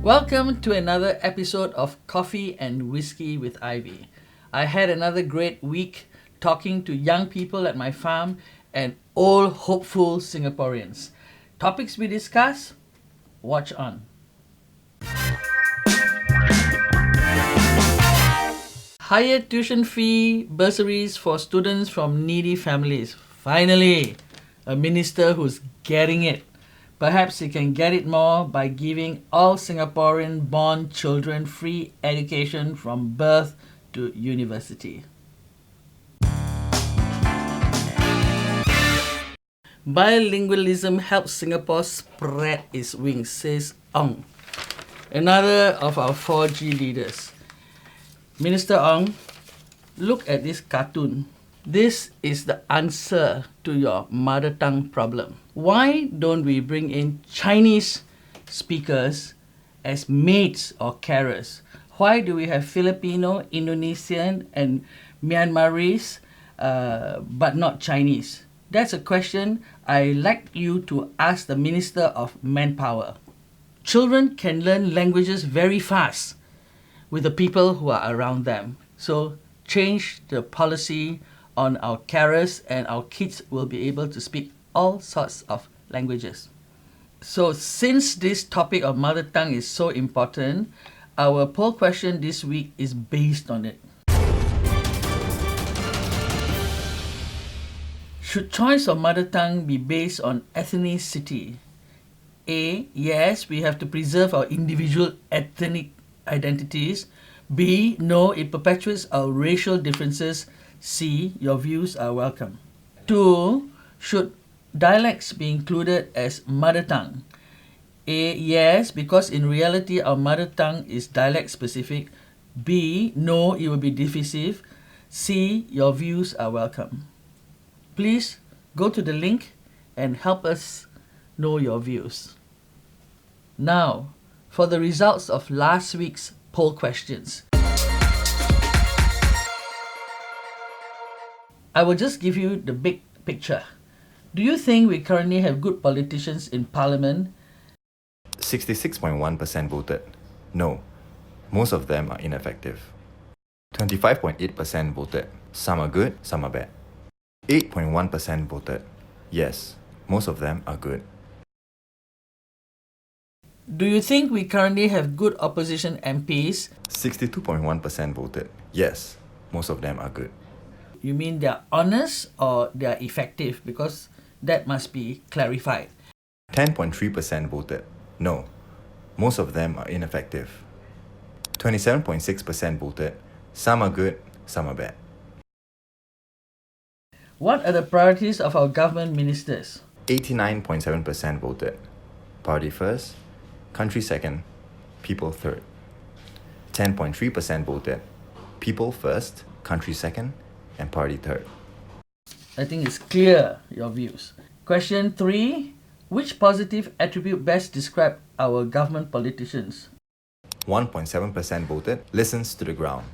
Welcome to another episode of Coffee and Whiskey with Ivy. I had another great week talking to young people at my farm and all hopeful Singaporeans. Topics we discuss? Watch on. Higher tuition fee bursaries for students from needy families. Finally, a minister who's getting it. Perhaps he can get it more by giving all Singaporean-born children free education from birth to university. Bilingualism helps Singapore spread its wings, says Ong, another of our 4G leaders. Minister Ong, look at this cartoon. This is the answer to your mother tongue problem. Why don't we bring in Chinese speakers as maids or carers? Why do we have Filipino, Indonesian, and Myanmarese, but not Chinese? That's a question I'd like you to ask the Minister of Manpower. Children can learn languages very fast with the people who are around them. So change the policy on our carers and our kids will be able to speak all sorts of languages. So since this topic of mother tongue is so important, our poll question this week is based on it. Should choice of mother tongue be based on ethnicity? A. Yes, we have to preserve our individual ethnic identities. B. No, it perpetuates our racial differences. C. Your views are welcome. 2. Should dialects be included as mother tongue? A. Yes, because in reality our mother tongue is dialect specific. B. No, it will be divisive. C. Your views are welcome. Please go to the link and help us know your views. Now, for the results of last week's poll questions. I will just give you the big picture. Do you think we currently have good politicians in Parliament? 66.1% voted no. Most of them are ineffective. 25.8% voted some are good, some are bad. 8.1% voted yes. Most of them are good. Do you think we currently have good opposition MPs? 62.1% voted yes. Most of them are good. You mean they're honest or they're effective? Because that must be clarified. 10.3% voted no. Most of them are ineffective. 27.6% voted some are good, some are bad. What are the priorities of our government ministers? 89.7% voted party first, country second, people third. 10.3% voted people first, country second, and party third. I think it's clear your views. Question 3. Which positive attribute best describe our government politicians? 1.7% voted listens to the ground.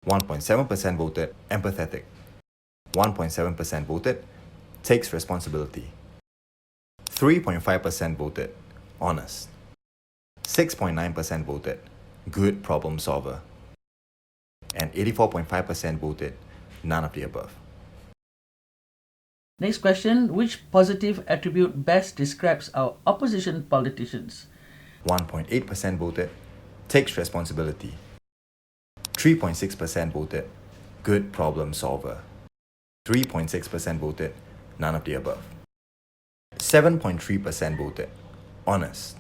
1.7% voted empathetic. 1.7% voted takes responsibility. 3.5% voted honest. 6.9% voted good problem solver. And 84.5% voted none of the above. Next question. Which positive attribute best describes our opposition politicians? 1.8% voted takes responsibility. 3.6% voted good problem solver. 3.6% voted none of the above. 7.3% voted honest.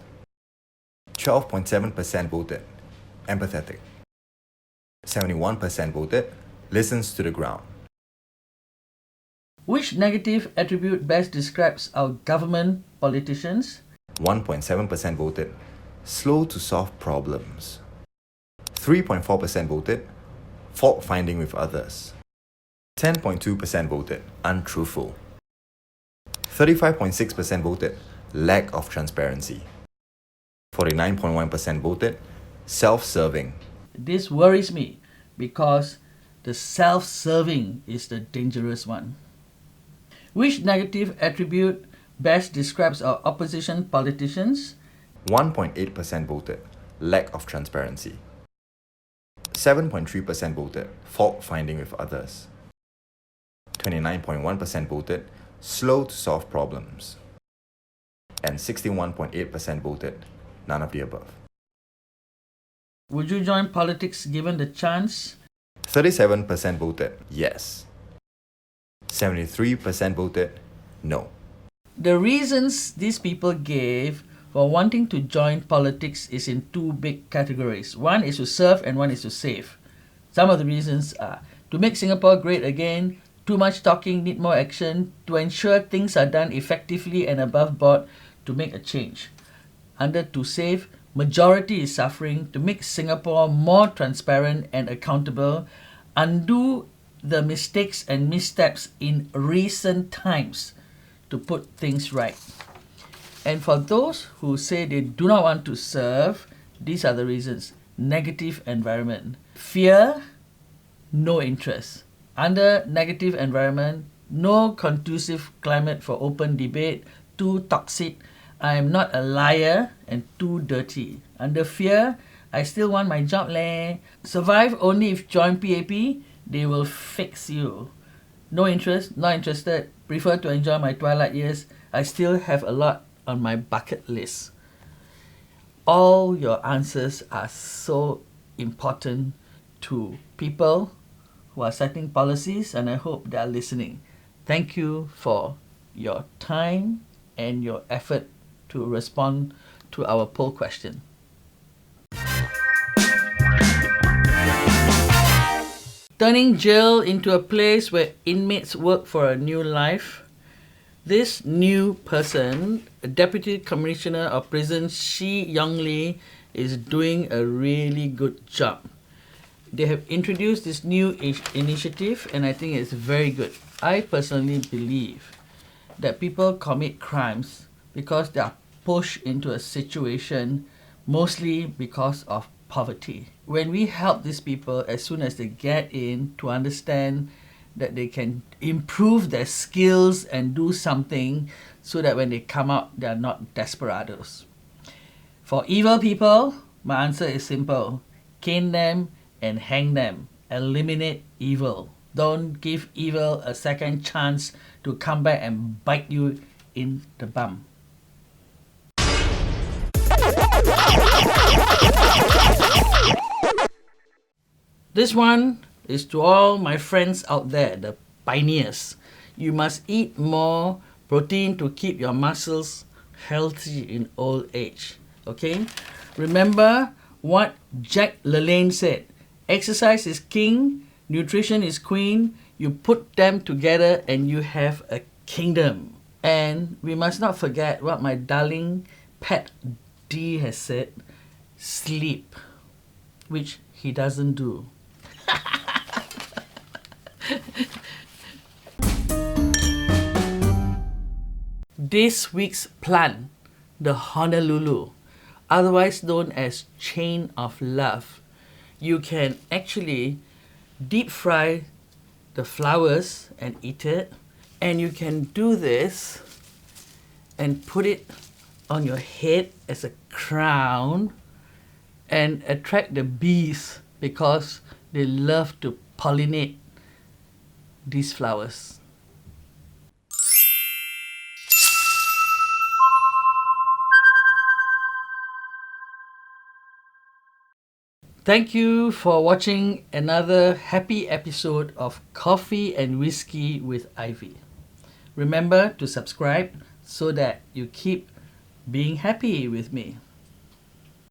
12.7% voted empathetic. 71% voted listens to the ground. Which negative attribute best describes our government politicians? 1.7% voted slow to solve problems. 3.4% voted fault finding with others. 10.2% voted untruthful. 35.6% voted lack of transparency. 49.1% voted self-serving. This worries me because the self-serving is the dangerous one. Which negative attribute best describes our opposition politicians? 1.8% voted lack of transparency. 7.3% voted fault finding with others. 29.1% voted slow to solve problems. And 61.8% voted none of the above. Would you join politics given the chance? 37% voted yes. 73% voted no. The reasons these people gave for wanting to join politics is in two big categories. One is to serve and one is to save. Some of the reasons are to make Singapore great again, too much talking, need more action, to ensure things are done effectively and above board, to make a change. Under to save, majority is suffering, to make Singapore more transparent and accountable, undo the mistakes and missteps in recent times, to put things right. And for those who say they do not want to serve, these are the reasons. Negative environment. Fear, no interest. Under negative environment, no conducive climate for open debate, too toxic, I am not a liar, and too dirty. Under fear, I still want my job leh. Survive only if join PAP, they will fix you. No interest, not interested, prefer to enjoy my twilight years. I still have a lot on my bucket list. All your answers are so important to people who are setting policies, and I hope they are listening. Thank you for your time and your effort to respond to our poll question. Turning jail into a place where inmates work for a new life. This new person, Deputy Commissioner of Prisons Shi Yong-Lee, is doing a really good job. They have introduced this new initiative, and I think it's very good. I personally believe that people commit crimes because they are pushed into a situation mostly because of poverty. When we help these people as soon as they get in to understand that they can improve their skills and do something so that when they come out, they are not desperados. For evil people, my answer is simple. Cane them and hang them. Eliminate evil. Don't give evil a second chance to come back and bite you in the bum. This one is to all my friends out there, the pioneers. You must eat more protein to keep your muscles healthy in old age. Okay? Remember what Jack LaLanne said. Exercise is king, nutrition is queen. You put them together and you have a kingdom. And we must not forget what my darling pet D has said. Sleep, which he doesn't do. This week's plant, the Honolulu, otherwise known as chain of love. You can actually deep fry the flowers and eat it, and you can do this and put it on your head as a crown and attract the bees because they love to pollinate these flowers. Thank you for watching another happy episode of Coffee and Whiskey with Ivy. Remember to subscribe so that you keep being happy with me.